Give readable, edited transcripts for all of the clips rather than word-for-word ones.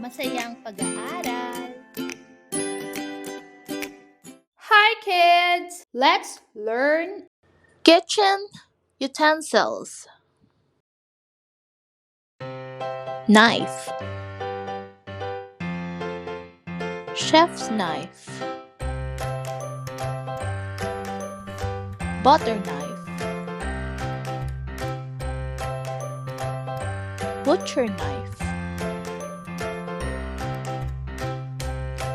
Masayang pag-aaral! Hi kids! Let's learn Kitchen utensils. Knife. Chef's knife. Butter knife. Butcher knife.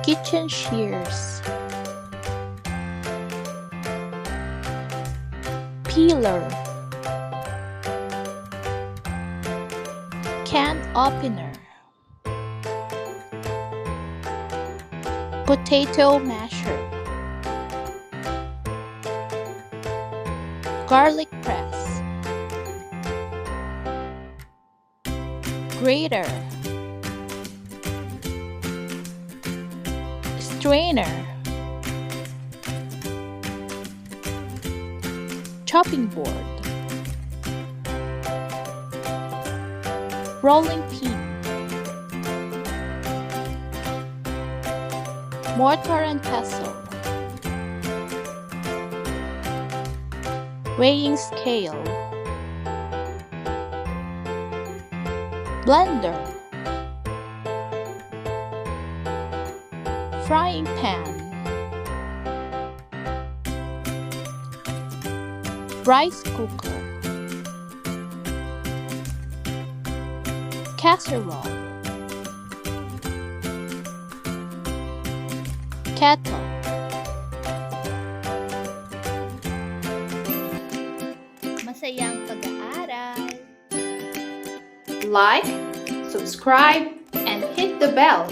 Kitchen shears. Peeler. Can opener. Potato masher. Garlic press. Grater. Strainer. Chopping board. Rolling pin. Mortar and Pestle. Weighing scale. Blender. Frying pan. Rice cooker. Casserole. Kettle. Masayang pag-aaral! Like, subscribe, and hit the bell